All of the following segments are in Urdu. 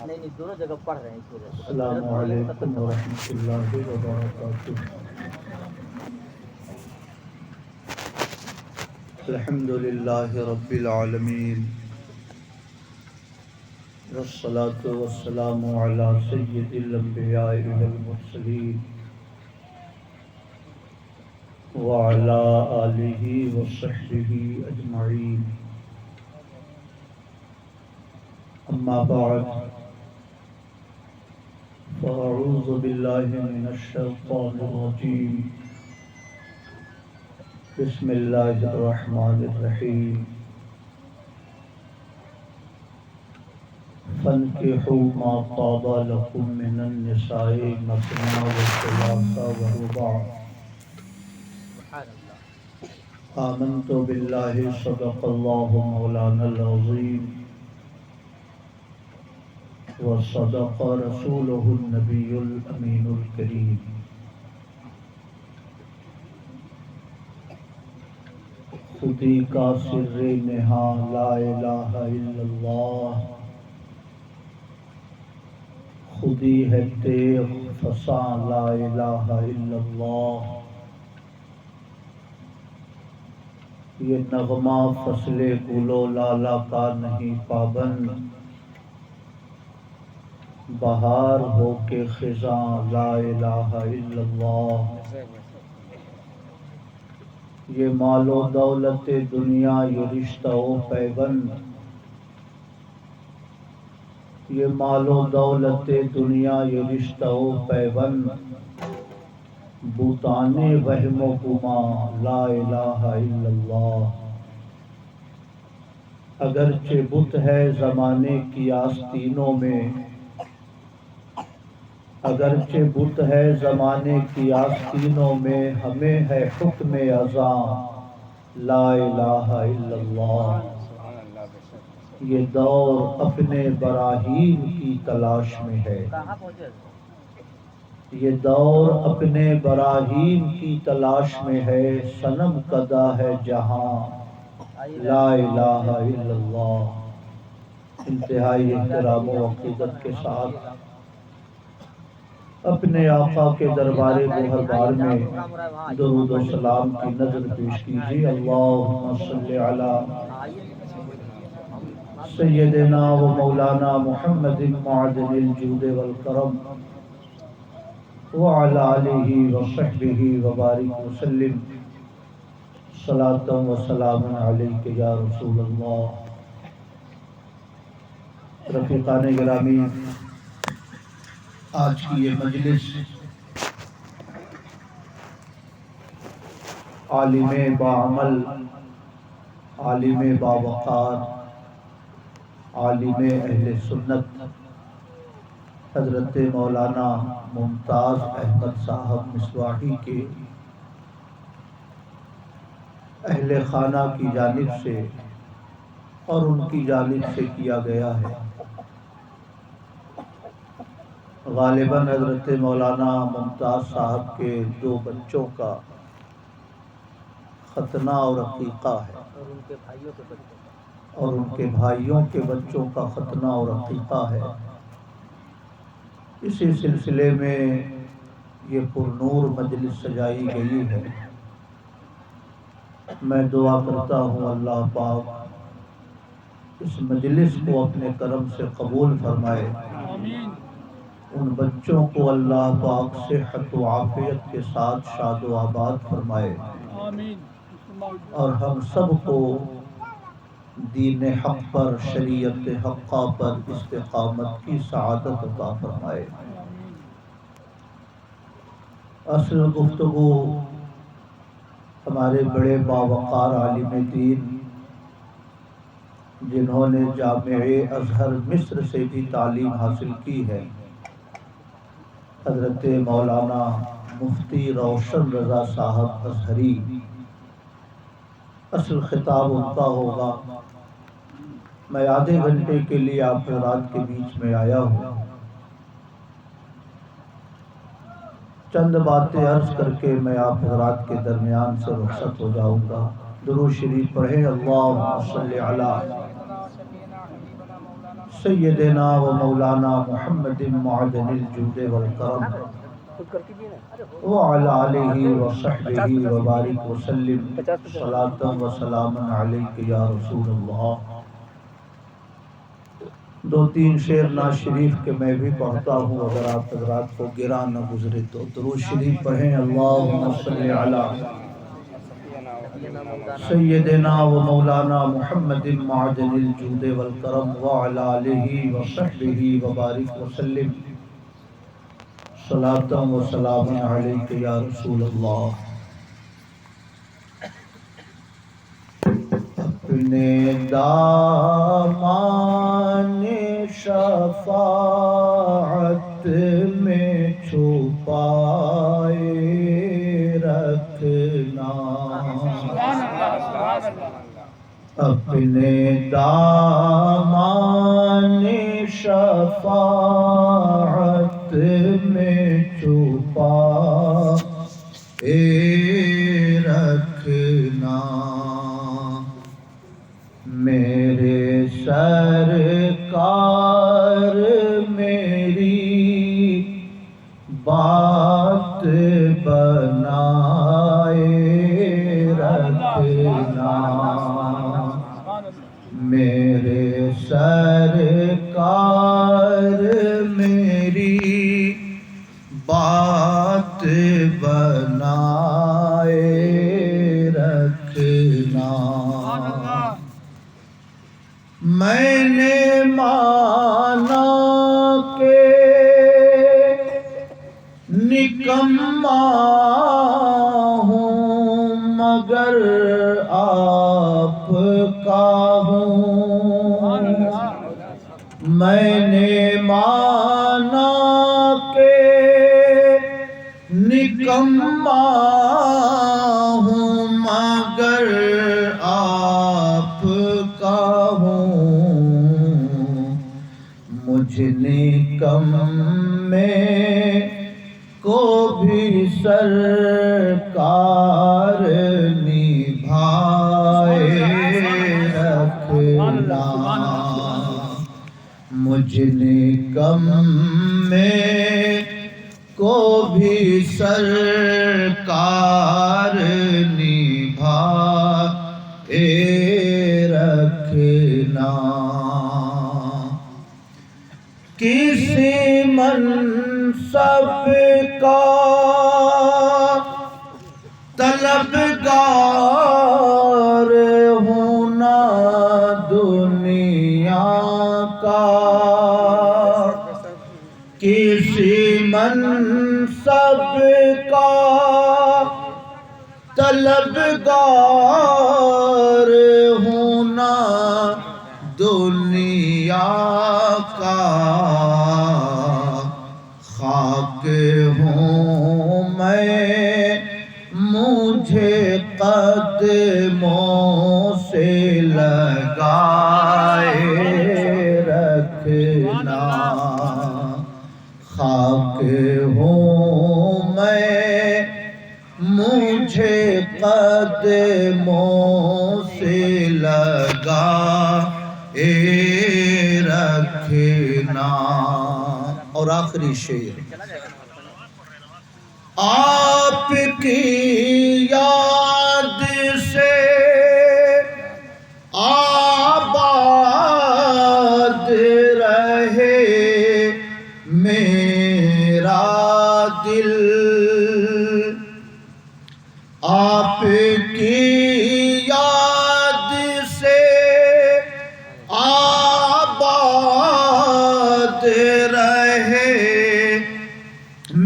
نہیں دونوں جگہ پڑھ رہے ہیں اس وجہ سے. السلام علیکم ورحمۃ اللہ وبرکاتہ. الحمد للہ رب العالمین والصلاة والسلام علی سید الانبیاء والمرسلین وعلی آلہ وصحبہ اجمعین. اما بعد فاعوذ باللہ من الشیطان الرجیم. بسم اللہ الرحمن الرحیم. فانکحوا ما طاب لکم من النساء مثنی وثلاث ورباع. آمنت باللہ صدق اللہ مولانا العظیم وصدق رسولہ النبی الامین الکریم. خودی کا سر نہاں لا الہ الا اللہ، خودی ہے تیغ فساں لا الہ الا اللہ. یہ نغمہ فصل گل و لالا کا نہیں پابند، بہار ہو کے خزاں لا الہ الا اللہ. یہ مال و دولت دنیا یہ رشتہ و پیوند، یہ مال و دولت دنیا یہ رشتہ و پیوند، بوتان وہم و گما لا الہ الا اللہ. اگرچہ بت ہے زمانے کی آستینوں میں، اگرچہ بت ہے زمانے کی آستینوں میں، ہمیں ہے حکم اذاں لا الہ الا اللہ. یہ دور اپنے براہین کی تلاش میں ہے، یہ دور اپنے براہین کی تلاش میں ہے، صنم کدا ہے جہاں لا الہ الا اللہ. انتہائی احترام و عقیدت کے ساتھ اپنے آقا کے دربار گوہربار میں درود و سلام کی نظر پیش کیجیے. اللہم صلی علی سیدنا و مولانا محمد معدن الجود والکرم وعلی آلہ وصحبہ وبارک وسلم. صلاۃ و سلام علیک یا رسول اللہ. رفیقان گرامی، آج کی یہ مجلس عالم باعمل، عالم باوقار، عالم اہل سنت حضرت مولانا ممتاز احمد صاحب مصباحی کے اہل خانہ کی جانب سے اور ان کی جانب سے کیا گیا ہے. غالباً حضرت مولانا ممتاز صاحب کے 2 بچوں کا ختنہ اور عقیقہ ہے، اور ان کے بھائیوں کے بچوں کا ختنہ اور عقیقہ ہے. اسی سلسلے میں یہ پرنور مجلس سجائی گئی ہے. میں دعا کرتا ہوں اللہ پاک اس مجلس کو اپنے کرم سے قبول فرمائے. ان بچوں کو اللہ پاک صحت و عافیت کے ساتھ شاد و آباد فرمائے، اور ہم سب کو دین حق پر، شریعت حقہ پر استقامت کی سعادت عطا فرمائے. اصل گفتگو ہمارے بڑے باوقار عالم دین، جنہوں نے جامعہ ازہر مصر سے بھی تعلیم حاصل کی ہے، حضرت مولانا مفتی روشن رضا صاحب ازہری. اصل خطاب ان کا ہوگا. میں آدھے گھنٹے کے لیے آپ حضرات کے بیچ میں آیا ہوں. چند باتیں عرض کر کے میں آپ حضرات کے درمیان سے رخصت ہو جاؤں گا۔ درود شریف پڑھیں۔ اللہم صلی علی سیدنا و مولانا محمد معدن الجود والکرم وعلی آلہ وصحبہ وبارک وسلم صلاۃ و سلام علیک یا رسول اللہ۔ دو تین شعر ناز شریف کے میں بھی پڑھتا ہوں، اگر آپ حضرات کو گرا نہ گزرے تو درود شریف پڑھیں۔ اللہم صلی علی سیدنا و مولانا محمد معدن الجود والکرم وعلی آلہ وصحبہ وبارک وسلم صلاۃ و سلام علیک یا رسول اللہ۔ اپنے دامان شفاعت میں چھپائے رکھنا، اپنے دامان شفاعت میں چھپائے رکھنا، میرے سرکار میری بات بنائے رکھنا، میرے سرکار میری بات بنائے رکھنا۔ میں نے مانا کہ نکما ہوں مگر آپ کا ہوں، میں نے مانا کہ نکما ہوں مگر آپ کا ہوں، مجھ نکم میں کو بھی سرکار نبھائے رکھنا، مجھ نکم میں کو بھی سرکار نبھائے رکھنا۔ کسی منصب کا طلبگار ہونا دنیا کا، کسی منصب کا طلبگار ہونا دنیا کا، خاک ہوں میں مجھے قدموں سے لگائے رکھنا، خاک ہوں میں مجھے قدموں سے لگائے رکھنا۔ اور آخری شعر، آپ کی یاد سے آباد رہے میرا دل، آپ کی یاد سے آباد رہے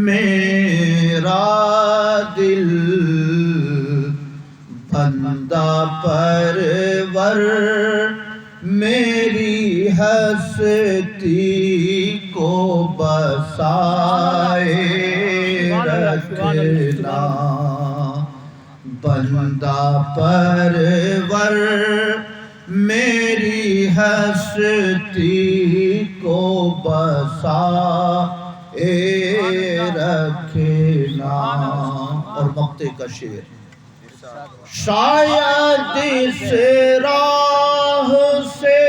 میرا دل، بندہ پرور میری ہستی کو بسائے رکھنا، بندہ پرور میری ہستی کو بسائے رکھنا۔ مقطع کا شعر. شاید اس راہ سے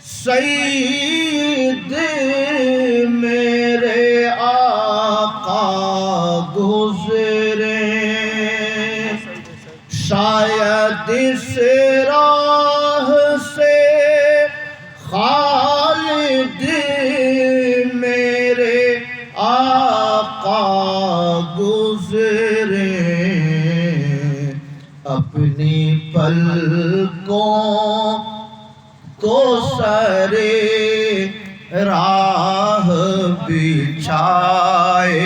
سید میرے آقا گزرے، شاید اس راہ سے خالد میرے آقا گزرے، اپنی پلکوں کو سرے راہ بچھائے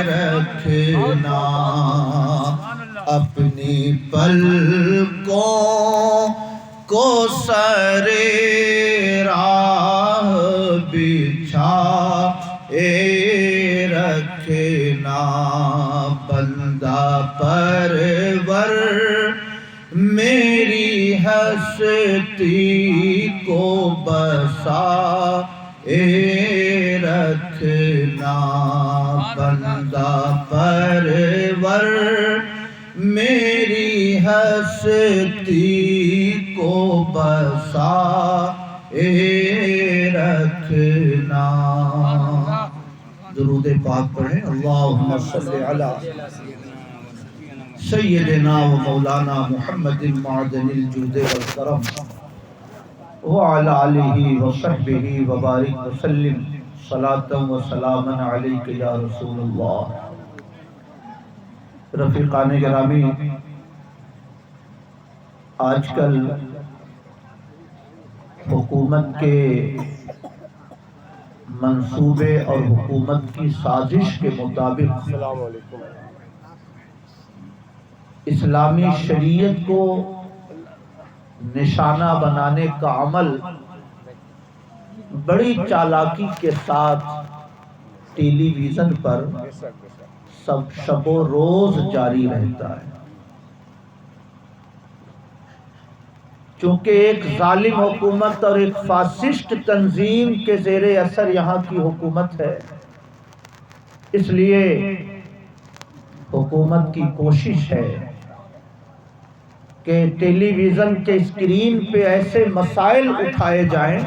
رکھنا، اپنی پلکوں کو سرے راہ بچھائے رکھنا، بندہ پرور میری ہستی کو بسائے رکھنا، بندہ پرور میری ہستی کو بسائے رکھنا. درود پاک پڑھیں. اللہم صلی علی سیدنا و مولانا محمد معدن الجود والکرم وعلی آلہ وصحبہ وبارک وسلم صلاۃ و سلاما علیک یا رسول اللہ. رفیقان گرامی، آج کل حکومت کے منصوبے اور حکومت کی سازش کے مطابق اسلامی شریعت کو نشانہ بنانے کا عمل بڑی چالاکی کے ساتھ ٹیلی ویژن پر سب شب و روز جاری رہتا ہے. چونکہ ایک ظالم حکومت اور ایک فاسسٹ تنظیم کے زیر اثر یہاں کی حکومت ہے، اس لیے حکومت کی کوشش ہے کہ ٹیلی ویژن کے اسکرین پہ ایسے مسائل اٹھائے جائیں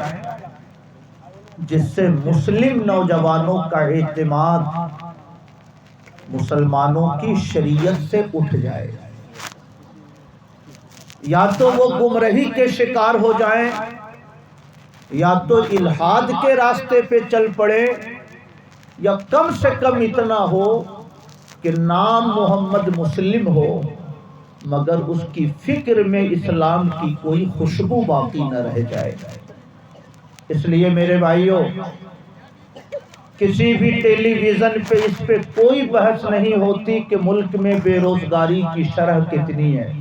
جس سے مسلم نوجوانوں کا اعتماد مسلمانوں کی شریعت سے اٹھ جائے. یا تو وہ گمراہی کے شکار ہو جائیں، یا تو الحاد کے راستے پہ چل پڑے، یا کم سے کم اتنا ہو کہ نام محمد مسلم ہو مگر اس کی فکر میں اسلام کی کوئی خوشبو باقی نہ رہ جائے. اس لیے میرے بھائیوں، کسی بھی ٹیلی ویژن پہ اس پہ کوئی بحث نہیں ہوتی کہ ملک میں بے روزگاری کی شرح کتنی ہے،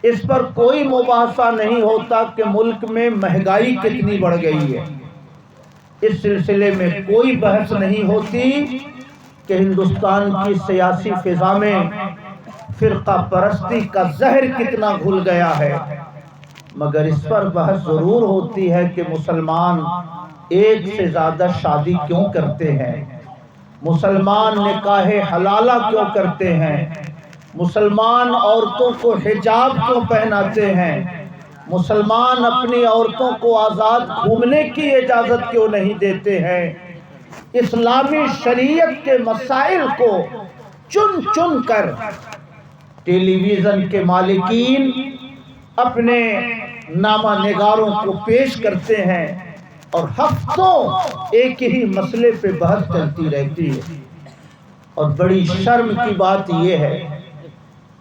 اس پر کوئی مباحثہ نہیں ہوتا کہ ملک میں مہنگائی کتنی بڑھ گئی ہے، اس سلسلے میں کوئی بحث نہیں ہوتی کہ ہندوستان کی سیاسی فضا میں فرقہ پرستی کا زہر کتنا گھل گیا ہے. مگر اس پر بحث ضرور ہوتی ہے کہ مسلمان ایک سے زیادہ شادی کیوں کرتے ہیں، مسلمان نکاح حلالہ کیوں کرتے ہیں، مسلمان عورتوں کو حجاب کیوں پہناتے ہیں، مسلمان اپنی عورتوں کو آزاد گھومنے کی اجازت کیوں نہیں دیتے ہیں. اسلامی شریعت کے مسائل کو چن چن کر ٹیلی ویژن کے مالکین اپنے نامہ نگاروں کو پیش کرتے ہیں اور ہفتوں ایک ہی مسئلے پہ بحث چلتی رہتی ہے. اور بڑی شرم کی بات یہ ہے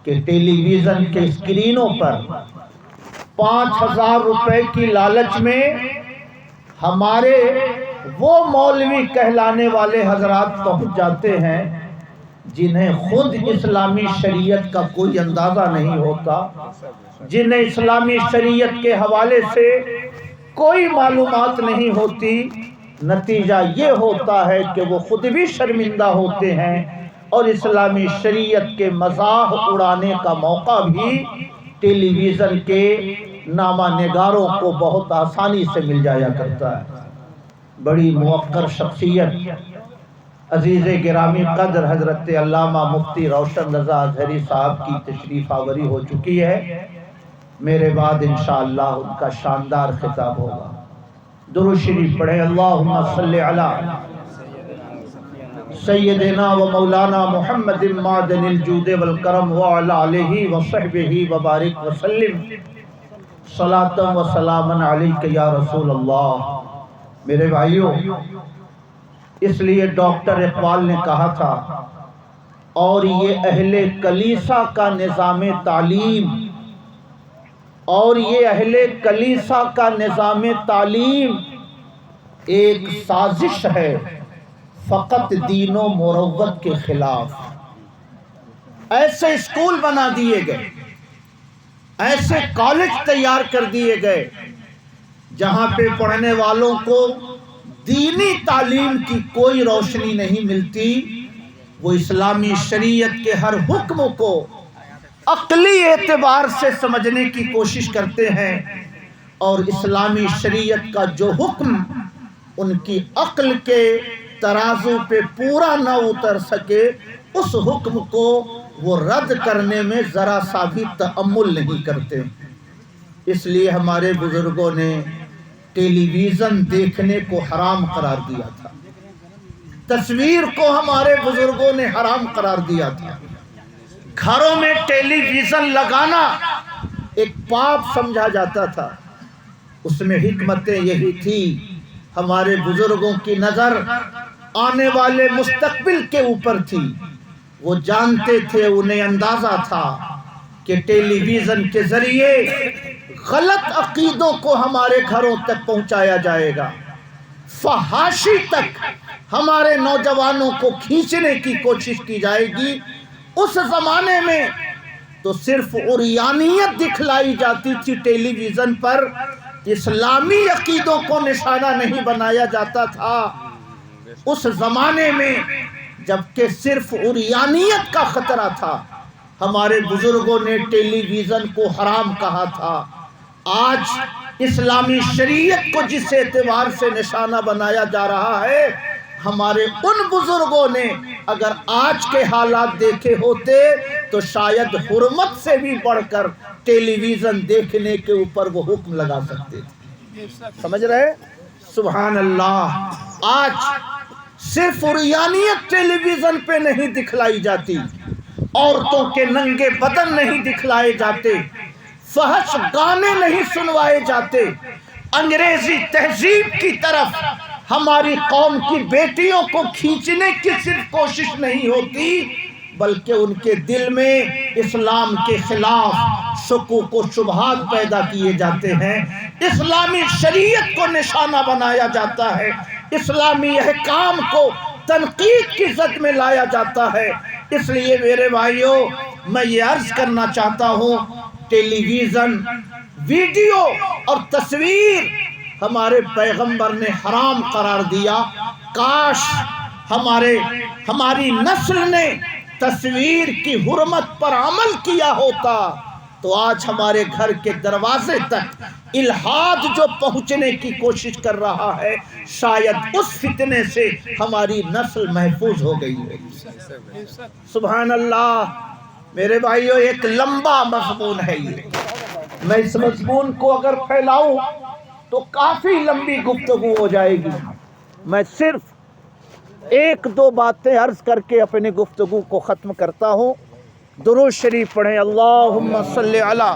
کہ ٹیلی ویژن کے اسکرینوں پر 5,000 روپے کی لالچ میں ہمارے وہ مولوی کہلانے والے حضرات پہنچ جاتے ہیں جنہیں خود اسلامی شریعت کا کوئی اندازہ نہیں ہوتا، جنہیں اسلامی شریعت کے حوالے سے کوئی معلومات نہیں ہوتی. نتیجہ یہ ہوتا ہے کہ وہ خود بھی شرمندہ ہوتے ہیں اور اسلامی شریعت کے مزاح اڑانے کا موقع بھی ٹیلی ویژن کے نامہ نگاروں کو بہت آسانی سے مل جایا کرتا ہے. بڑی موقر شخصیت عزیز گرامی قدر حضرت علامہ مفتی روشن رضا اظہری صاحب کی تشریف آوری ہو چکی ہے. میرے بعد انشاءاللہ ان کا شاندار خطاب ہوگا. درود شریف پڑھیں. اللہم صلی علی سیدنا و مولانا محمد معدن الجود والکرم وعلی آلہ وصحبہ وبارک وسلم. صلاۃ و سلام علیک یا رسول اللہ. میرے بھائیوں، اس لیے ڈاکٹر اقبال نے کہا تھا، اور یہ اہل کلیسا کا نظام تعلیم، اور یہ اہل کلیسا کا نظام تعلیم ایک سازش ہے فقط دین و مروت کے خلاف. ایسے اسکول بنا دیے گئے، ایسے کالج تیار کر دیے گئے جہاں پہ پڑھنے والوں کو دینی تعلیم کی کوئی روشنی نہیں ملتی. وہ اسلامی شریعت کے ہر حکم کو عقلی اعتبار سے سمجھنے کی کوشش کرتے ہیں، اور اسلامی شریعت کا جو حکم ان کی عقل کے ترازو پہ پورا نہ اتر سکے، اس حکم کو وہ رد کرنے میں ذرا سا بھی تأمل نہیں کرتے. اس لیے ہمارے بزرگوں نے ٹیلی ویژن دیکھنے کو حرام قرار دیا تھا. تصویر کو ہمارے بزرگوں نے حرام قرار دیا تھا. گھروں میں ٹیلی ویژن لگانا ایک پاپ سمجھا جاتا تھا. اس میں حکمتیں یہی تھی، ہمارے بزرگوں کی نظر آنے والے مستقبل کے اوپر تھی. وہ جانتے تھے، انہیں اندازہ تھا کہ ٹیلی ویژن کے ذریعے غلط عقیدوں کو ہمارے گھروں تک پہنچایا جائے گا، فحاشی تک ہمارے نوجوانوں کو کھینچنے کی کوشش کی جائے گی. اس زمانے میں تو صرف عریانیت دکھلائی جاتی تھی ٹیلی ویژن پر، اسلامی عقیدوں کو نشانہ نہیں بنایا جاتا تھا. اس زمانے میں جبکہ صرف عریانیت کا خطرہ تھا، ہمارے بزرگوں نے ٹیلی ویژن کو حرام کہا تھا. آج اسلامی شریعت کو جس اعتبار سے نشانہ بنایا جا رہا ہے، ہمارے ان بزرگوں نے اگر آج کے حالات دیکھے ہوتے تو شاید حرمت سے بھی بڑھ کر ٹیلی ویژن دیکھنے کے اوپر وہ حکم لگا سکتے تھے. سمجھ رہے؟ سبحان اللہ. آج صرف عریانیت ٹیلی ویژن پہ نہیں دکھلائی جاتی، عورتوں کے ننگے بدن نہیں دکھلائے جاتے، فحش گانے نہیں سنوائے جاتے. انگریزی تہذیب کی طرف ہماری قوم کی بیٹیوں کو کھینچنے کی صرف کوشش نہیں ہوتی، بلکہ ان کے دل میں اسلام کے خلاف شکوک و شبہات پیدا کیے جاتے ہیں. اسلامی شریعت کو نشانہ بنایا جاتا ہے، اسلامی احکام کو تنقید کی زد میں لایا جاتا ہے. اس لیے میرے بھائیوں، میں یہ عرض کرنا چاہتا ہوں، ٹیلی ویژن، ویڈیو اور تصویر ہمارے پیغمبر نے حرام قرار دیا. کاش ہماری نسل نے تصویر کی حرمت پر عمل کیا ہوتا تو آج ہمارے گھر کے دروازے تک الحاد جو پہنچنے کی کوشش کر رہا ہے، شاید اس فتنے سے ہماری نسل محفوظ ہو گئی ہوگی. سبحان اللہ. میرے بھائیو، ایک لمبا مضمون ہے یہ. میں اس مضمون کو اگر پھیلاؤں تو کافی لمبی گفتگو ہو جائے گی. میں صرف ایک دو باتیں عرض کر کے اپنی گفتگو کو ختم کرتا ہوں. درود شریف پڑھیں. اللہم صلی علی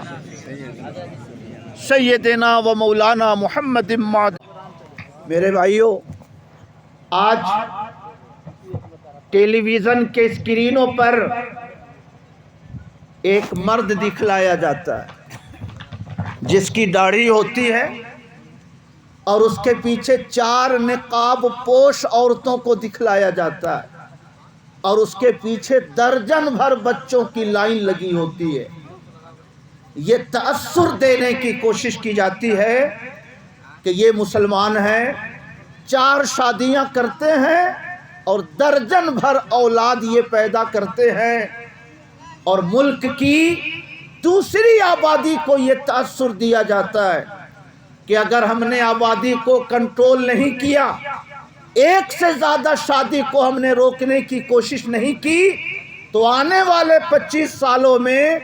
سیدنا و مولانا محمد معد. میرے بھائیو، آج ٹیلی ویژن کے اسکرینوں پر ایک مرد دکھلایا جاتا ہے جس کی داڑھی ہوتی ہے، اور اس کے پیچھے 4 نقاب پوش عورتوں کو دکھلایا جاتا ہے، اور اس کے پیچھے درجن بھر بچوں کی لائن لگی ہوتی ہے. یہ تأثر دینے کی کوشش کی جاتی ہے کہ یہ مسلمان ہیں، 4 شادیاں کرتے ہیں اور درجن بھر اولاد یہ پیدا کرتے ہیں، اور ملک کی دوسری آبادی کو یہ تأثر دیا جاتا ہے کہ اگر ہم نے آبادی کو کنٹرول نہیں کیا، ایک سے زیادہ شادی کو ہم نے روکنے کی کوشش نہیں کی تو آنے والے 25 سالوں میں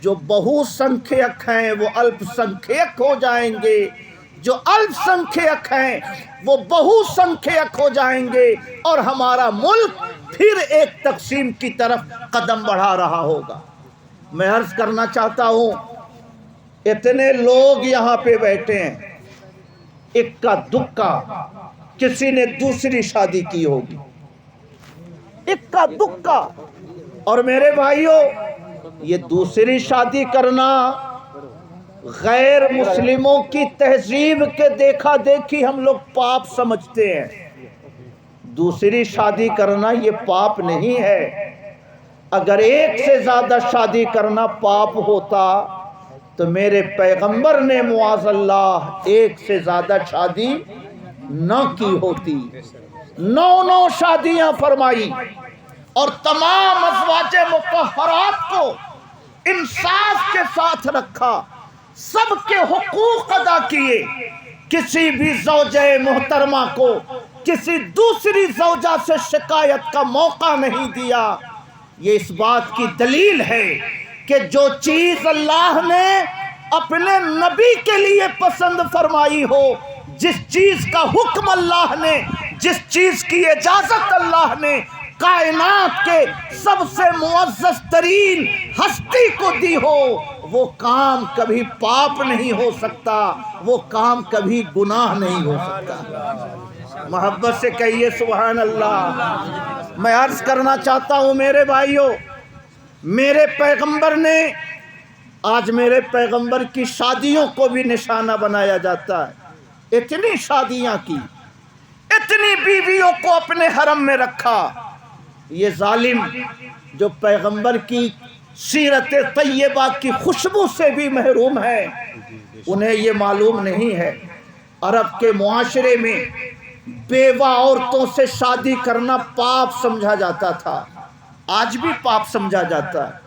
جو بہو سنکھیک ہیں وہ الپ سنکھیک ہو جائیں گے، جو الپ سنکھیک ہیں وہ بہو سنکھیک ہو جائیں گے، اور ہمارا ملک پھر ایک تقسیم کی طرف قدم بڑھا رہا ہوگا۔ میں عرض کرنا چاہتا ہوں، اتنے لوگ یہاں پہ بیٹھے ہیں، اکا دکا کسی نے دوسری شادی کی ہوگی، اکا دکا۔ اور میرے بھائیوں، یہ دوسری شادی کرنا غیر مسلموں کی تہذیب کے دیکھا دیکھی ہم لوگ پاپ سمجھتے ہیں۔ دوسری شادی کرنا یہ پاپ نہیں ہے۔ اگر ایک سے زیادہ شادی کرنا پاپ ہوتا تو میرے پیغمبر نے معاذ اللہ ایک سے زیادہ شادی نہ کی ہوتی، 9 شادیاں فرمائی، اور تمام ازواج مطہرات کو انصاف کے ساتھ رکھا، سب کے حقوق ادا کیے، کسی بھی زوجہ محترمہ کو کسی دوسری زوجہ سے شکایت کا موقع نہیں دیا۔ یہ اس بات کی دلیل ہے کہ جو چیز اللہ نے اپنے نبی کے لیے پسند فرمائی ہو، جس چیز کا حکم اللہ نے، جس چیز کی اجازت اللہ نے کائنات کے سب سے معزز ترین ہستی کو دی ہو، وہ کام کبھی پاپ نہیں ہو سکتا، وہ کام کبھی گناہ نہیں ہو سکتا۔ محبت سے کہیے سبحان اللہ۔ میں عرض کرنا چاہتا ہوں میرے بھائیوں، میرے پیغمبر نے، آج میرے پیغمبر کی شادیوں کو بھی نشانہ بنایا جاتا ہے، اتنی شادیاں کی، اتنی بیویوں کو اپنے حرم میں رکھا۔ یہ ظالم جو پیغمبر کی سیرت طیبہ کی خوشبو سے بھی محروم ہے، انہیں یہ معلوم نہیں ہے عرب کے معاشرے میں بیوہ عورتوں سے شادی کرنا پاپ سمجھا جاتا تھا، آج بھی پاپ سمجھا جاتا ہے۔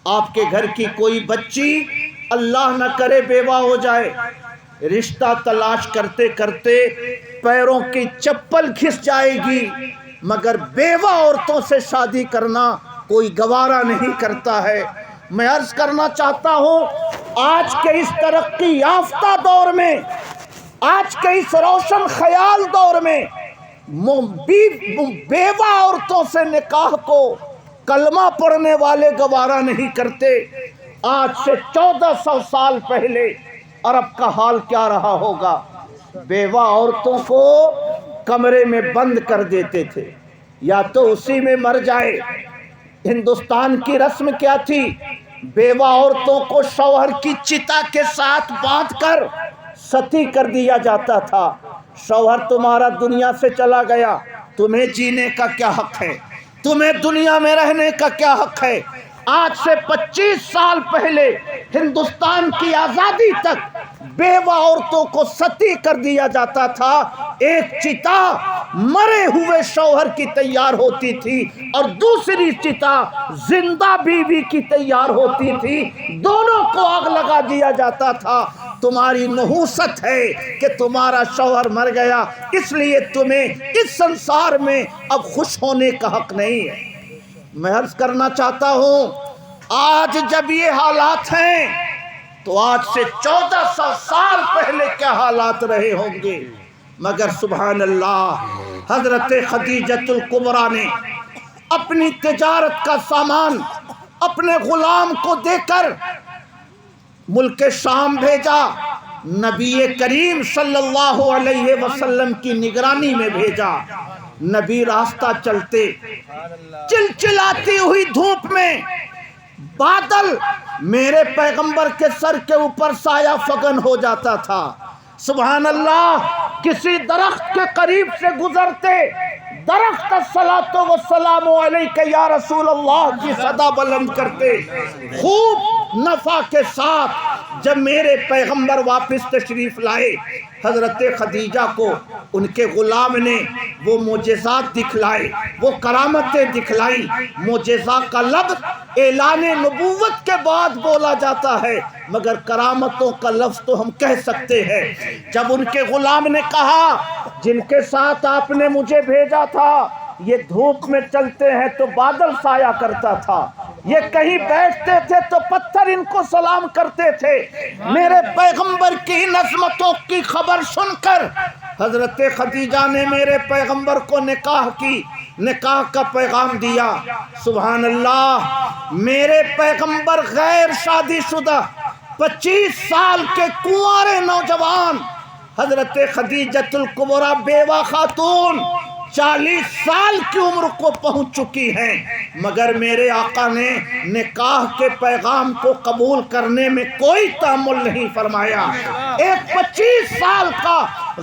آپ کے گھر کی کوئی بچی اللہ نہ کرے بیوہ ہو جائے، رشتہ تلاش کرتے کرتے پیروں کی چپل گھس جائے گی، مگر بیوہ عورتوں سے شادی کرنا کوئی گوارا نہیں کرتا ہے۔ میں عرض کرنا چاہتا ہوں، آج کے اس ترقی یافتہ دور میں، آج کے اس روشن خیال دور میں بیوہ عورتوں سے نکاح کو کلمہ پڑھنے والے گوارا نہیں کرتے۔ آج سے 1400 سال پہلے عرب کا حال کیا رہا ہوگا؟ بیوہ عورتوں کو کمرے میں بند کر دیتے تھے، یا تو اسی میں مر جائے۔ ہندوستان کی رسم کیا تھی؟ بیوہ عورتوں کو شوہر کی چتا کے ساتھ باندھ کر ستی کر دیا جاتا تھا۔ شوہر تمہارا دنیا سے چلا گیا، تمہیں جینے کا کیا حق ہے؟ تمہیں دنیا میں رہنے کا کیا حق ہے؟ آج سے 25 سال پہلے ہندوستان کی آزادی تک بیوہ عورتوں کو ستی کر دیا جاتا تھا۔ ایک چتا مرے ہوئے شوہر کی تیار ہوتی تھی اور دوسری چتا زندہ بیوی کی تیار ہوتی تھی، دونوں کو آگ لگا دیا جاتا تھا۔ تمہاری نحوست ہے کہ تمہارا شوہر مر گیا، اس لیے تمہیں اس سنسار میں اب خوش ہونے کا حق نہیں ہے۔ میں عرض کرنا چاہتا ہوں، آج جب یہ حالات ہیں تو آج سے 1400 سال پہلے کیا حالات رہے ہوں گے؟ مگر سبحان اللہ، حضرت خدیجۃ الکبریٰ نے اپنی تجارت کا سامان اپنے غلام کو دے کر ملک شام بھیجا، نبی کریم صلی اللہ علیہ وسلم کی نگرانی میں بھیجا۔ نبی راستہ چلتے، چلچلاتی ہوئی دھوپ میں بادل میرے پیغمبر کے سر کے اوپر سایہ فگن ہو جاتا تھا۔ سبحان اللہ، کسی درخت کے قریب سے گزرتے، درخت الصلاۃ والسلام علیک یا رسول اللہ کی صدا بلند کرتے۔ خوب نفع کے ساتھ جب میرے پیغمبر واپس تشریف لائے، حضرت خدیجہ کو ان کے غلام نے وہ معجزات دکھلائے، وہ کرامتیں دکھلائی۔ معجزہ کا لفظ اعلان نبوت کے بعد بولا جاتا ہے، مگر کرامتوں کا لفظ تو ہم کہہ سکتے ہیں۔ جب ان کے غلام نے کہا جن کے ساتھ آپ نے مجھے بھیجا تھا یہ دھوپ میں چلتے ہیں تو بادل سایہ کرتا تھا، یہ کہیں بیٹھتے تھے تو پتھر ان کو سلام کرتے تھے، میرے پیغمبر کی ان عظمتوں کی خبر سن کر حضرت خدیجہ نے میرے پیغمبر کو نکاح کی، نکاح کا پیغام دیا۔ سبحان اللہ، میرے پیغمبر غیر شادی شدہ 25 سال کے کنوارے نوجوان، حضرت خدیجۃ الکبریٰ بیوہ خاتون 40 سال کی عمر کو پہنچ چکی ہیں، مگر میرے آقا نے نکاح کے پیغام کو قبول کرنے میں کوئی تأمل نہیں فرمایا۔ ایک 25 سال کا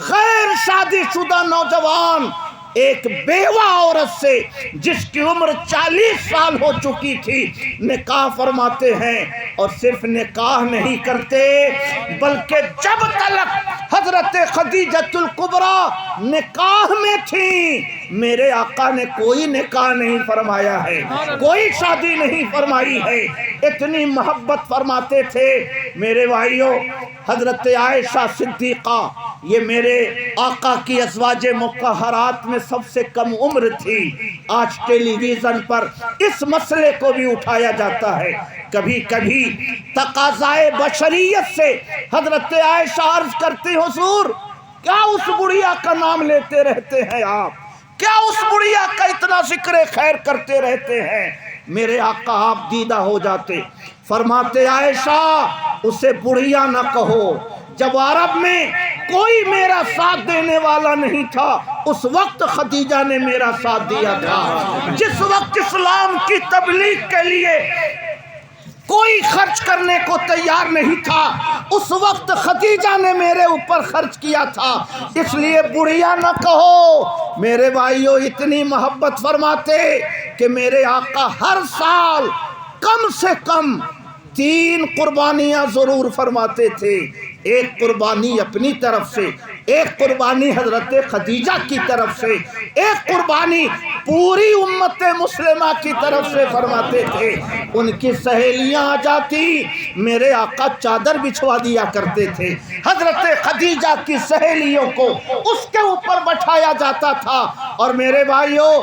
غیر شادی شدہ نوجوان ایک بیوہ عورت سے جس کی عمر 40 سال ہو چکی تھی نکاح فرماتے ہیں، اور صرف نکاح نہیں کرتے بلکہ جب تک حضرت خدیجۃ الکبریٰ نکاح میں تھی میرے آقا نے کوئی نکاح نہیں فرمایا ہے، کوئی شادی نہیں فرمائی ہے۔ اتنی محبت فرماتے تھے میرے بھائیوں۔ حضرت عائشہ صدیقہ یہ میرے آقا کی ازواج مطہرات میں سب سے کم عمر تھی۔ آج ٹیلی ویژن پر اس مسئلے کو بھی اٹھایا جاتا ہے، کبھی کبھی تقاضائے بشریت سے حضرت عائشہ عرض کرتی حضور کیا اس بڑھیا کا نام لیتے رہتے ہیں آپ، کیا اس بڑھیا کا اتنا ذکر خیر کرتے رہتے ہیں؟ میرے آقا آپ دیدہ ہو جاتے، فرماتے عائشہ اسے بڑھیا نہ کہو، جب عرب میں کوئی میرا ساتھ دینے والا نہیں تھا اس وقت خدیجہ نے میرا ساتھ دیا تھا، جس وقت اسلام کی تبلیغ کے لیے کوئی خرچ کرنے کو تیار نہیں تھا اس وقت خدیجہ نے میرے اوپر خرچ کیا تھا، اس لیے بڑھیا نہ کہو۔ میرے بھائیوں اتنی محبت فرماتے کہ میرے آقا ہر سال کم سے کم 3 قربانیاں ضرور فرماتے تھے، ایک قربانی اپنی طرف سے، ایک قربانی حضرت خدیجہ کی طرف سے، ایک قربانی پوری امت مسلمہ کی طرف سے فرماتے تھے۔ ان کی سہیلیاں آ جاتی میرے آقا چادر بچھوا دیا کرتے تھے، حضرت خدیجہ کی سہیلیوں کو اس کے اوپر بٹھایا جاتا تھا۔ اور میرے بھائیوں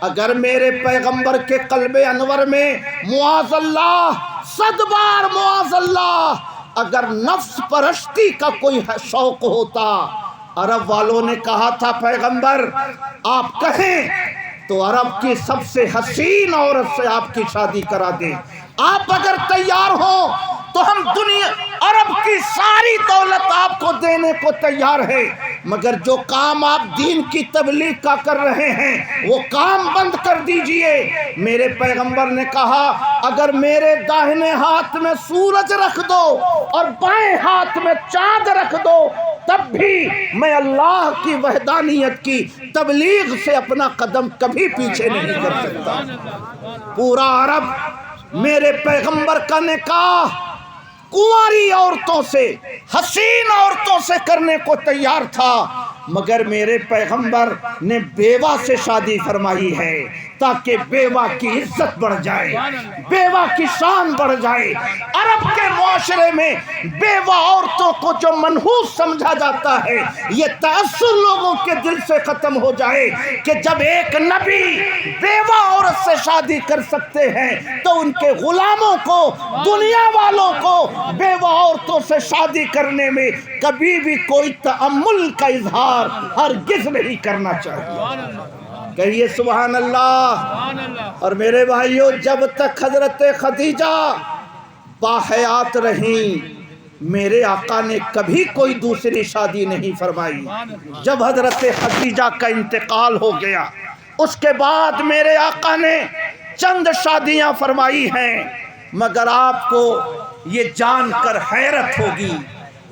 اگر میرے پیغمبر کے قلب انور میں معاذ اللہ 100 بار معاذ اللہ اگر نفس پرستی کا کوئی شوق ہوتا، عرب والوں نے کہا تھا پیغمبر آپ کہیں تو عرب کی سب سے حسین عورت سے آپ کی شادی کرا دیں، آپ اگر تیار ہو تو ہم دنیا عرب کی ساری دولت آپ کو دینے کو تیار ہے، مگر جو کام آپ دین کی تبلیغ کا کر رہے ہیں وہ کام بند کر دیجئے۔ میرے پیغمبر نے کہا اگر میرے داہنے ہاتھ میں سورج رکھ دو اور بائیں ہاتھ میں چاند رکھ دو تب بھی میں اللہ کی وحدانیت کی تبلیغ سے اپنا قدم کبھی پیچھے نہیں کر سکتا۔ پورا عرب میرے پیغمبر کا نکاح کنواری عورتوں سے، حسین عورتوں سے کرنے کو تیار تھا، مگر میرے پیغمبر نے بیوہ سے شادی فرمائی ہے تاکہ بیوہ کی عزت بڑھ جائے، بیوہ کی شان بڑھ جائے۔ عرب کے معاشرے میں بیوہ عورتوں کو جو منحوس سمجھا جاتا ہے یہ تأثر لوگوں کے دل سے ختم ہو جائے کہ جب ایک نبی بیوہ عورت سے شادی کر سکتے ہیں تو ان کے غلاموں کو، دنیا والوں کو بیوہ عورتوں سے شادی کرنے میں کبھی بھی کوئی تأمل کا اظہار ہرگز نہیں کرنا چاہیے۔ کہیے سبحان اللہ۔ اور میرے بھائیوں جب تک حضرت خدیجہ باحیات رہیں میرے آقا نے کبھی کوئی دوسری شادی نہیں فرمائی۔ جب حضرت خدیجہ کا انتقال ہو گیا اس کے بعد میرے آقا نے چند شادیاں فرمائی ہیں، مگر آپ کو یہ جان کر حیرت ہوگی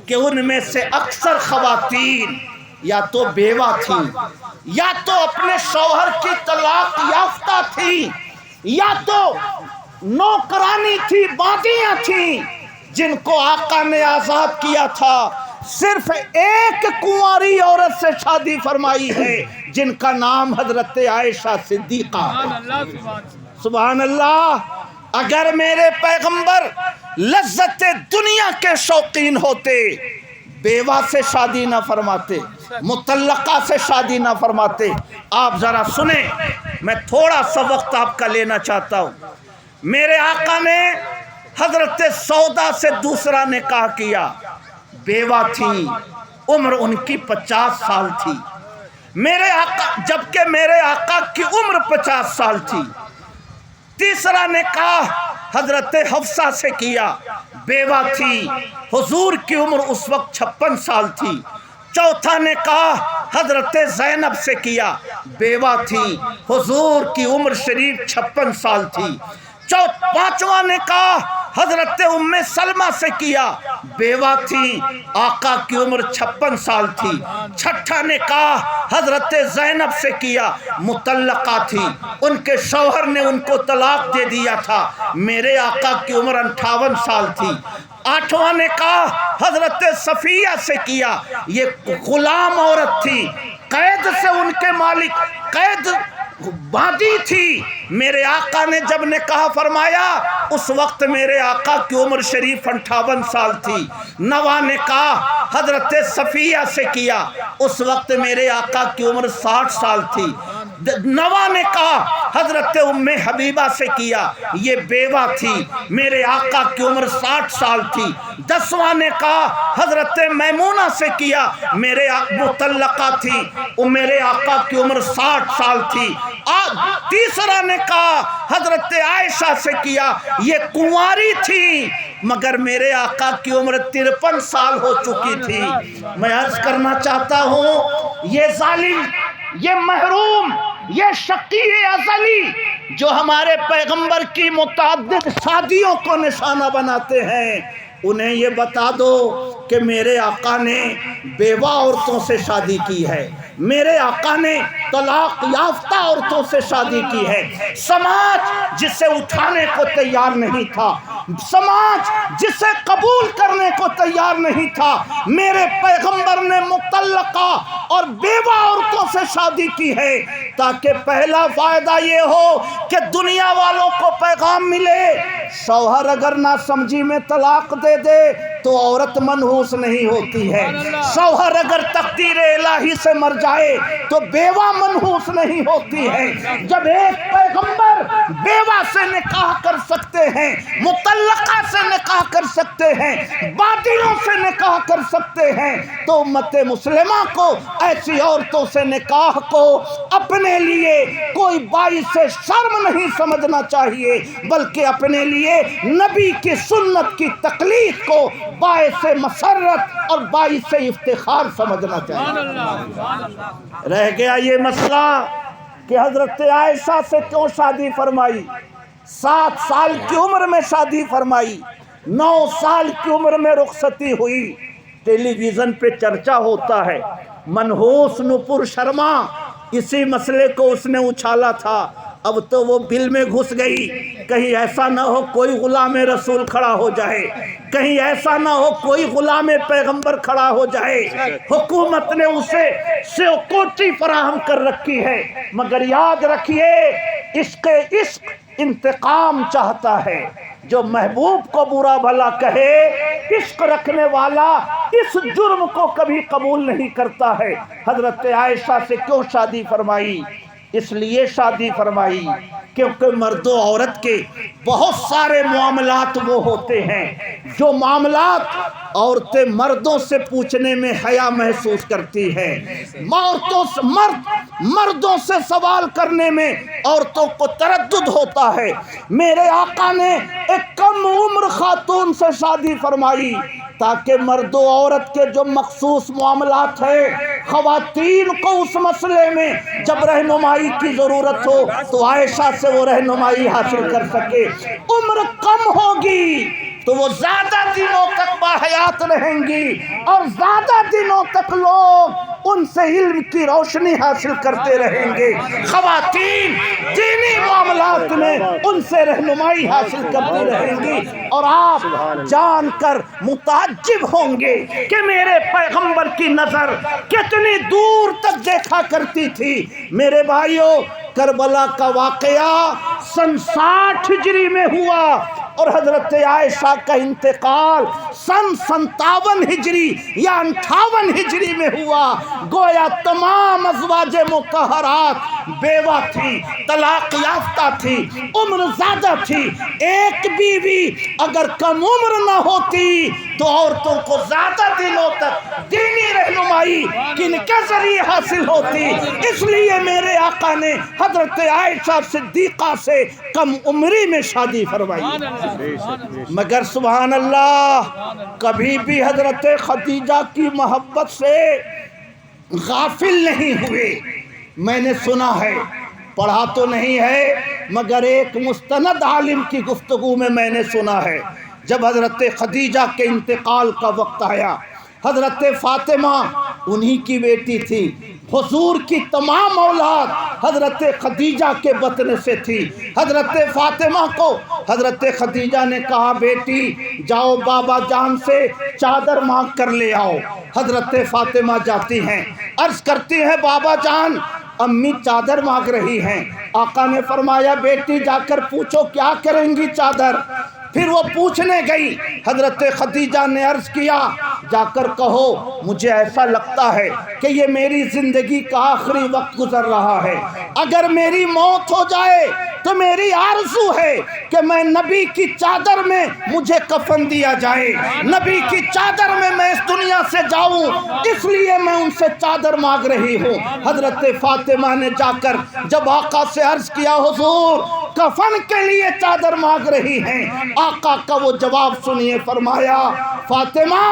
کہ ان میں سے اکثر خواتین یا تو بیوہ تھیں، یا تو اپنے شوہر کی طلاق یافتہ تھیں، یا تو نوکرانی تھی، باندیاں تھیں جن کو آقا نے آزاد کیا تھا۔ صرف ایک کنواری عورت سے شادی فرمائی ہے جن کا نام حضرت عائشہ صدیقہ ہے۔ سبحان اللہ۔ اگر میرے پیغمبر لذت دنیا کے شوقین ہوتے بیوہ سے شادی نہ فرماتے، مطلقہ سے شادی نہ فرماتے۔ آپ ذرا سنیں، میں تھوڑا سا وقت آپ کا لینا چاہتا ہوں۔ میرے آقا نے حضرت سودا سے دوسرا نکاح کیا، بیوہ تھی، عمر ان کی 50 سال تھی۔ میرے آقا، جبکہ میرے آقا کی عمر 50 سال تھی۔ تیسرا نکاح حضرت حفصہ سے کیا، بیوہ تھی، حضور کی عمر اس وقت 56 سال تھی۔ چوتھا نکاح حضرت زینب سے کیا، بیوہ تھی، حضور کی عمر شریف 56 سال تھی۔ پانچواں نکاح حضرت ام سلمہ سے کیا، بیوہ تھی، آقا کی عمر 56 سال تھی۔ چھٹا نکاح حضرت زینب سے کیا، مطلقہ تھی، ان کے شوہر نے ان کو طلاق دے دیا تھا، میرے آقا کی عمر 58 سال تھی۔ آٹھواں نکاح حضرت صفیہ سے کیا، یہ غلام عورت تھی، قید سے ان کے مالک قید باندھی تھی۔ میرے آقا نے جب نکاح فرمایا اس وقت میرے آقا کی عمر شریف 58 سال تھی۔ نواں نکاح حضرت صفیہ سے کیا، اس وقت میرے آقا کی عمر 60 سال تھی۔ نواں نکاح حضرت ام حبیبہ سے کیا، یہ بیوہ تھی، میرے آقا کی عمر 60 سال تھی۔ 10واں نکاح حضرت میمونہ سے کیا، میرے مطلقہ تھی، میرے آقا کی عمر 60 سال تھی۔ تیسرا نکاح حضرت عائشہ سے کیا، یہ کنواری تھی مگر میرے آقا کی عمر 53 سال ہو چکی تھی۔ میں عرض کرنا چاہتا ہوں، یہ ظالم، یہ محروم، یہ شقی ازلی جو ہمارے پیغمبر کی متعدد شادیوں کو نشانہ بناتے ہیں، انہیں یہ بتا دو کہ میرے آقا نے بیوہ عورتوں سے شادی کی ہے، میرے آقا نے طلاق یافتہ عورتوں سے شادی کی ہے۔ سماج جسے اٹھانے کو تیار نہیں تھا، سماج جسے قبول کرنے کو تیار نہیں تھا، میرے پیغمبر نے مطلقہ اور بیوہ عورتوں سے شادی کی ہے تاکہ پہلا فائدہ یہ ہو کہ دنیا والوں کو پیغام ملے، شوہر اگر نہ سمجھی میں طلاق دے دے تو عورت منحوس نہیں ہوتی ہے، شوہر اگر تقدیر الہی سے مر جائے تو بیوہ منحوس نہیں ہوتی ہے۔ جب ایک پیغمبر بیوہ سے نکاح کر سکتے ہیں، مطلقہ سے نکاح کر سکتے ہیں، باطلوں سے نکاح کر سکتے ہیں، تو امت مسلمہ کو ایسی عورتوں سے نکاح کو اپنے لیے کوئی باعث شرم نہیں سمجھنا چاہیے، بلکہ اپنے لیے نبی کی سنت کی تقلید کو باعث مسرت اور باعث افتخار سمجھنا چاہیے۔ رہ گیا یہ مسئلہ کہ حضرت عائشہ سے کیوں شادی فرمائی؟ 7 سال کی عمر میں شادی فرمائی، 9 سال کی عمر میں رخصتی ہوئی۔ ٹیلی ویژن پہ چرچا ہوتا ہے، منحوس نپور شرما اسی مسئلے کو اس نے اچھالا تھا، اب تو وہ بل میں گھس گئی، کہیں ایسا نہ ہو کوئی غلام رسول کھڑا ہو جائے، کہیں ایسا نہ ہو کوئی غلام پیغمبر کھڑا ہو جائے۔ حکومت نے اسے سیکورٹی فراہم کر رکھی ہے، مگر یاد رکھیے عشق انتقام چاہتا ہے۔ جو محبوب کو برا بھلا کہے، عشق رکھنے والا اس جرم کو کبھی قبول نہیں کرتا ہے۔ حضرت عائشہ سے کیوں شادی فرمائی؟ اس لیے شادی فرمائی کیونکہ مرد و عورت کے بہت سارے معاملات وہ ہوتے ہیں جو معاملات عورتیں مردوں سے پوچھنے میں حیا محسوس کرتی ہیں، مردوں سے سوال کرنے میں عورتوں کو تردد ہوتا ہے۔ میرے آقا نے ایک کم عمر خاتون سے شادی فرمائی تاکہ مرد و عورت کے جو مخصوص معاملات ہیں، خواتین کو اس مسئلے میں جب رہنمائی کی ضرورت ہو تو عائشہ سے وہ رہنمائی حاصل کر سکے۔ عمر کم ہوگی تو وہ زیادہ دنوں تک باحیات رہیں گی اور زیادہ دنوں تک لوگ ان سے علم کی روشنی حاصل کرتے رہیں گے، خواتین دینی معاملات میں ان سے رہنمائی حاصل کرتی رہیں گی، اور آپ جان کر متعجب ہوں گے کہ میرے پیغمبر کی نظر کتنی دور تک دیکھا کرتی تھی۔ میرے بھائیوں، کربلا کا واقعہ سن 60 ہجری میں ہوا اور حضرت عائشہ کا انتقال سن 57 ہجری یا 58 ہجری میں ہوا۔ گویا تمام ازواج مطہرات بیوہ تھی، طلاق یافتہ تھی، عمر زیادہ تھی۔ ایک بیوی اگر کم عمر نہ ہوتی تو عورتوں کو زیادہ دنوں تک دینی رہنمائی کن کے ذریعے حاصل ہوتی؟ اس لیے میرے آقا نے حضرت عائشہ صدیقہ سے کم عمری میں شادی فرمائی، مگر سبحان اللہ کبھی بھی حضرت خدیجہ کی محبت سے غافل نہیں ہوئے۔ میں نے سنا ہے، پڑھا تو نہیں ہے، مگر ایک مستند عالم کی گفتگو میں نے سنا ہے، جب حضرت خدیجہ کے انتقال کا وقت آیا، حضرت فاطمہ انہی کی بیٹی تھی، حضور کی تمام اولاد حضرت خدیجہ کے بطن سے تھی۔ حضرت فاطمہ کو حضرت خدیجہ نے کہا بیٹی جاؤ بابا جان سے چادر مانگ کر لے آؤ۔ حضرت فاطمہ جاتی ہیں، عرض کرتی ہیں بابا جان امی چادر مانگ رہی ہیں۔ آقا نے فرمایا بیٹی جا کر پوچھو کیا کریں گی چادر۔ پھر وہ پوچھنے گئی، حضرت خدیجہ نے عرض کیا جا کر کہو مجھے ایسا لگتا ہے کہ یہ میری زندگی کا آخری وقت گزر رہا ہے، اگر میری موت ہو جائے تو میری آرزو ہے کہ میں نبی کی چادر میں مجھے کفن دیا جائے، نبی کی چادر میں میں اس دنیا سے جاؤں، اس لیے میں ان سے چادر مانگ رہی ہوں۔ حضرت فاطمہ نے جا کر جب آقا سے عرض کیا حضور کفن کے لیے چادر مانگ رہی ہیں، آقا کا وہ جواب سنیے، فرمایا فاطمہ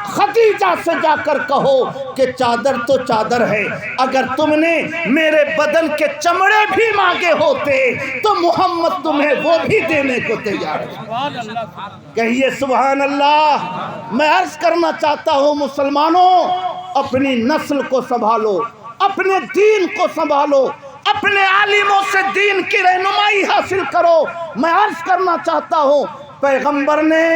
خدیجہ سے جا کر کہو کہ چادر تو چادر ہے، اگر تم نے میرے بدن کے چمڑے بھی مانگے ہوتے تو محمد تمہیں وہ بھی دینے کو تیار ہے۔ کہیے سبحان اللہ۔ میں عرض کرنا چاہتا ہوں مسلمانوں، اپنی نسل کو سنبھالو، اپنے دین کو سنبھالو، اپنے عالموں سے دین کی رہنمائی حاصل کرو۔ میں عرض کرنا چاہتا ہوں پیغمبر نے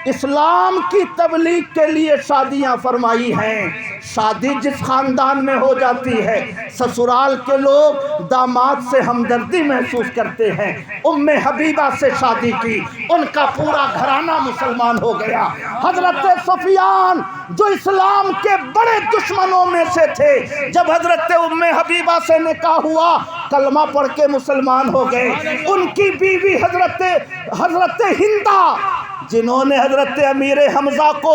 اسلام کی تبلیغ کے لیے شادیاں فرمائی ہیں۔ شادی جس خاندان میں ہو جاتی ہے، سسرال کے لوگ داماد سے ہمدردی محسوس کرتے ہیں۔ ام حبیبہ سے شادی کی، ان کا پورا گھرانہ مسلمان ہو گیا۔ حضرت سفیان جو اسلام کے بڑے دشمنوں میں سے تھے، جب حضرت ام حبیبہ سے نکاح ہوا کلمہ پڑھ کے مسلمان ہو گئے۔ ان کی بیوی حضرت ہندہ جنہوں نے حضرت امیر حمزہ کو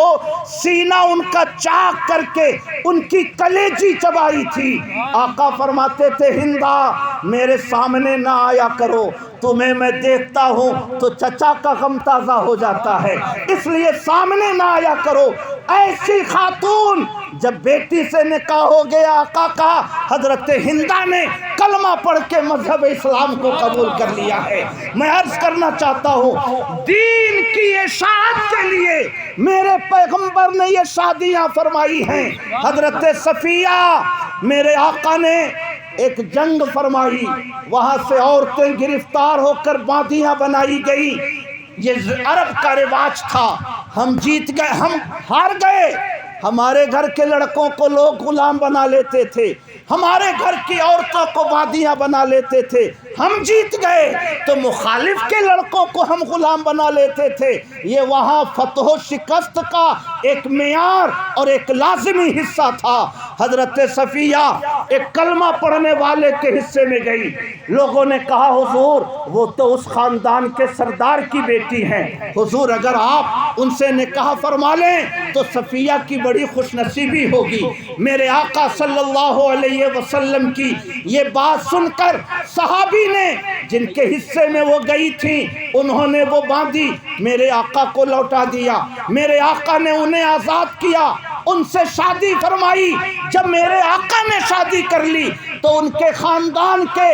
سینہ ان کا چاک کر کے ان کی کلیجی چبائی تھی، آقا فرماتے تھے ہندہ میرے سامنے نہ آیا کرو، تمہیں میں دیکھتا ہوں تو چچا کا غم تازہ ہو جاتا ہے، اس لیے سامنے نہ آیا کرو۔ ایسی خاتون جب بیٹی سے نکاح ہو گیا آقا کا، حضرت ہندہ نے کلمہ پڑھ کے مذہب اسلام کو قبول کر لیا ہے۔ میں عرض کرنا چاہتا ہوں دین کی اشاعت کے لیے میرے پیغمبر نے یہ شادیاں فرمائی ہیں۔ حضرت صفیہ میرے آقا نے ایک جنگ فرمائی، وہاں سے عورتیں گرفتار ہو کر باندیاں بنائی گئی۔ یہ عرب کا رواج تھا، ہم جیت گئے، ہم ہار گئے، ہمارے گھر کے لڑکوں کو لوگ غلام بنا لیتے تھے، ہمارے گھر کی عورتوں کو باندیاں بنا لیتے تھے، ہم جیت گئے تو مخالف کے لڑکوں کو ہم غلام بنا لیتے تھے۔ یہ وہاں فتح و شکست کا ایک معیار اور ایک لازمی حصہ تھا۔ حضرت صفیہ ایک کلمہ پڑھنے والے کے حصے میں گئی، لوگوں نے کہا حضور وہ تو اس خاندان کے سردار کی بیٹی ہیں، حضور اگر آپ ان سے نکاح فرما لیں تو صفیہ کی بڑی خوش نصیبی ہوگی۔ میرے آقا صلی اللہ علیہ وسلم کی یہ بات سن کر صحابی نے جن کے حصے میں وہ گئی تھی انہوں نے وہ باندھی میرے آقا کو لوٹا دیا، میرے آقا نے انہیں آزاد کیا، ان سے شادی فرمائی۔ جب میرے آقا نے شادی کر لی تو ان کے خاندان کے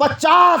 50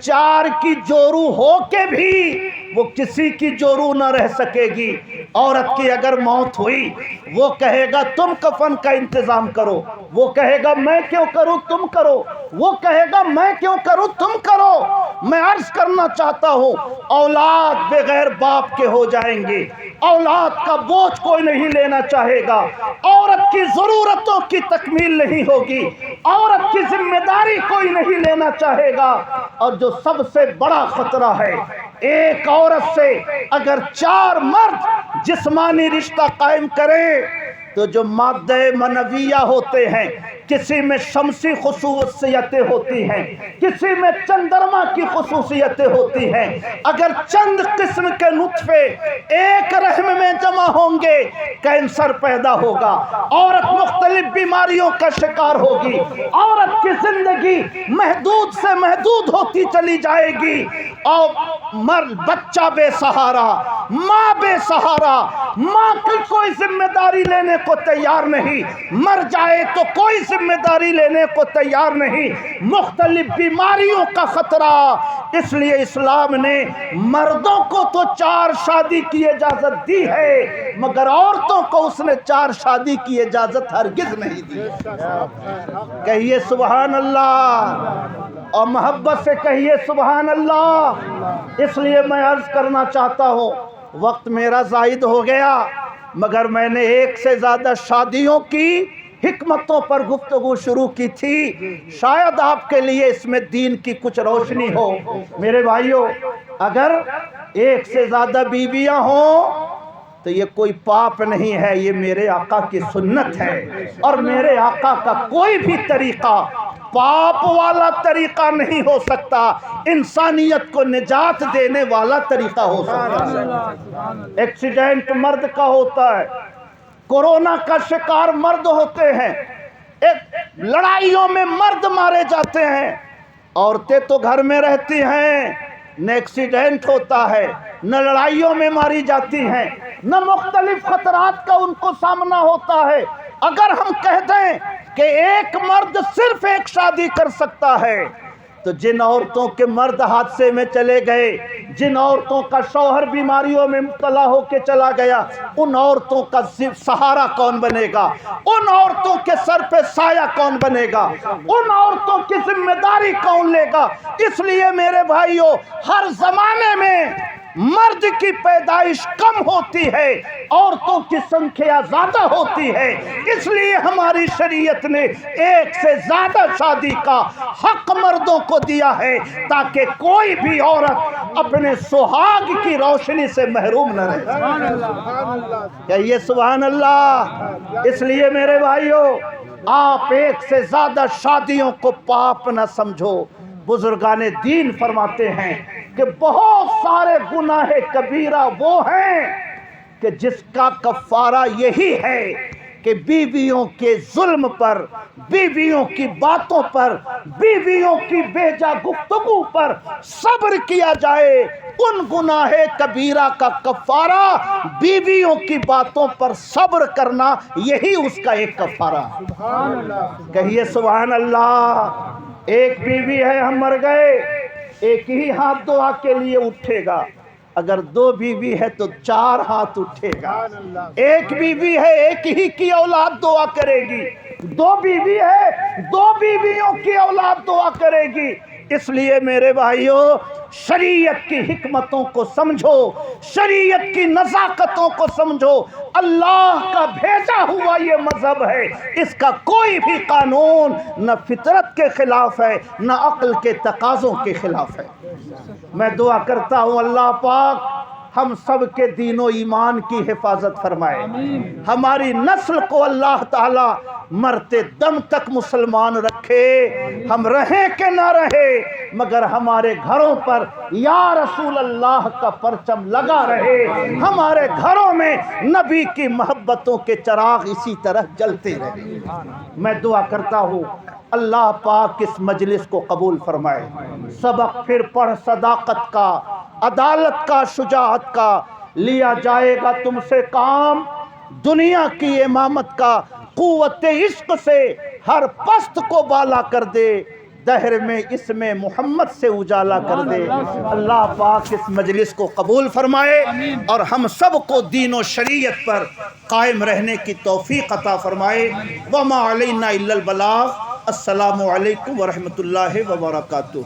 چار کی جورو ہو کے بھی وہ کسی کی جورو نہ رہ سکے گی۔ عورت کی اگر موت ہوئی وہ کہے گا تم کفن کا انتظام کرو، وہ کہے گا میں کیوں کروں تم کرو، وہ کہے گا میں کیوں کروں تم کرو۔ میں عرض کرنا چاہتا ہوں اولاد بغیر باپ کے ہو جائیں گے، اولاد کا بوجھ کوئی نہیں لینا چاہے گا، عورت کی ضرورتوں کی تکمیل نہیں ہوگی، عورت کی ذمہ داری کوئی نہیں لینا چاہے گا۔ اور جو سب سے بڑا خطرہ ہے، ایک عورت سے اگر چار مرد جسمانی رشتہ قائم کریں تو جو مادہ منویہ ہوتے ہیں، کسی میں شمسی خصوصیتیں ہوتی ہیں، کسی میں چندرما کی خصوصیتیں ہوتی ہیں، اگر چند قسم کے نطفے ایک رحم میں جمع ہوں گے کینسر پیدا ہوگا، عورت مختلف بیماریوں کا شکار ہوگی، عورت کی زندگی محدود سے محدود ہوتی چلی جائے گی، اور بچہ بے سہارا، ماں بے سہارا، ماں کی کوئی ذمہ داری لینے کو تیار نہیں، مر جائے تو کوئی ذمہ داری لینے کو تیار نہیں، مختلف بیماریوں کا خطرہ۔ اس لیے اسلام نے مردوں کو تو 4 شادی کی اجازت دی ہے، مگر عورتوں کو اس نے 4 شادی کی اجازت ہرگز نہیں دی۔ کہیے سبحان اللہ، اور محبت سے کہیے سبحان اللہ۔ اس لیے میں عرض کرنا چاہتا ہوں، وقت میرا زائد ہو گیا، مگر میں نے 1 سے زیادہ شادیوں کی حکمتوں پر گفتگو شروع کی تھی، شاید آپ کے لیے اس میں دین کی کچھ روشنی ہو۔ میرے بھائیوں، اگر 1 سے زیادہ بیویاں ہوں تو یہ کوئی پاپ نہیں ہے، یہ میرے آقا کی سنت ہے، اور میرے آقا کا کوئی بھی طریقہ پاپ والا طریقہ نہیں ہو سکتا، انسانیت کو نجات دینے والا طریقہ ہو سکتا ہے۔ ایکسیڈنٹ مرد کا ہوتا ہے، کورونا کا شکار مرد ہوتے ہیں، لڑائیوں میں مرد مارے جاتے ہیں، عورتیں تو گھر میں رہتی ہیں، نہ ایکسیڈنٹ ہوتا ہے، نہ لڑائیوں میں ماری جاتی ہیں، نہ مختلف خطرات کا ان کو سامنا ہوتا ہے۔ اگر ہم کہہ دیں کہ ایک مرد صرف 1 شادی کر سکتا ہے تو جن عورتوں کے مرد حادثے میں چلے گئے، جن عورتوں کا شوہر بیماریوں میں مبتلا ہو کے چلا گیا، ان عورتوں کا سہارا کون بنے گا؟ ان عورتوں کے سر پہ سایہ کون بنے گا؟ ان عورتوں کی ذمہ داری کون لے گا؟ اس لیے میرے بھائیوں، ہر زمانے میں مرد کی پیدائش کم ہوتی ہے، عورتوں کی سنکھیا زیادہ ہوتی ہے، اس لیے ہماری شریعت نے 1 سے زیادہ شادی کا حق مردوں کو دیا ہے، تاکہ کوئی بھی عورت اپنے سہاگ کی روشنی سے محروم نہ رہے۔ کہیے سبحان اللہ۔ اس لیے میرے بھائیوں، آپ 1 سے زیادہ شادیوں کو پاپ نہ سمجھو۔ بزرگان دین فرماتے ہیں کہ بہت سارے گناہ کبیرہ وہ ہیں کہ جس کا کفارہ یہی ہے کہ بیویوں کے ظلم پر، بیویوں کی باتوں پر، بیویوں کی بیجا گفتگو پر صبر کیا جائے۔ ان گناہ کبیرہ کا کفارہ بیویوں کی باتوں پر صبر کرنا، یہی اس کا ایک کفارہ ہے۔ کہیے سبحان اللہ۔ ایک بیوی ہے، ہم مر گئے، ایک ہی ہاتھ دعا کے لیے اٹھے گا، اگر 2 بیوی ہے تو 4 ہاتھ اٹھے گا۔ ایک بیوی ہے، ایک ہی کی اولاد دعا کرے گی، 2 بیوی ہے، 2 بیویوں کی اولاد دعا کرے گی۔ اس لیے میرے بھائیوں، شریعت کی حکمتوں کو سمجھو، شریعت کی نزاکتوں کو سمجھو۔ اللہ کا بھیجا ہوا یہ مذہب ہے، اس کا کوئی بھی قانون نہ فطرت کے خلاف ہے، نہ عقل کے تقاضوں کے خلاف ہے۔ میں دعا کرتا ہوں اللہ پاک ہم سب کے دین و ایمان کی حفاظت فرمائے، ہماری نسل کو اللہ تعالی مرتے دم تک مسلمان رکھے، ہم رہیں کہ نہ رہے مگر ہمارے گھروں پر یا رسول اللہ کا پرچم لگا رہے، ہمارے گھروں میں نبی کی محبتوں کے چراغ اسی طرح جلتے رہے۔ میں دعا کرتا ہوں اللہ پاک اس مجلس کو قبول فرمائے۔ سبق پھر پڑھ صداقت کا، عدالت کا، شجاعت کا، لیا جائے گا تم سے کام دنیا کی امامت کا، قوت عشق سے ہر پست کو بالا کر دے، دہر میں اس میں محمد سے اجالا کر دے۔ اللہ پاک اس مجلس کو قبول فرمائے اور ہم سب کو دین و شریعت پر قائم رہنے کی توفیق عطا فرمائے۔ وما علینا الا البلاغ۔ السلام علیکم ورحمۃ اللہ وبرکاتہ۔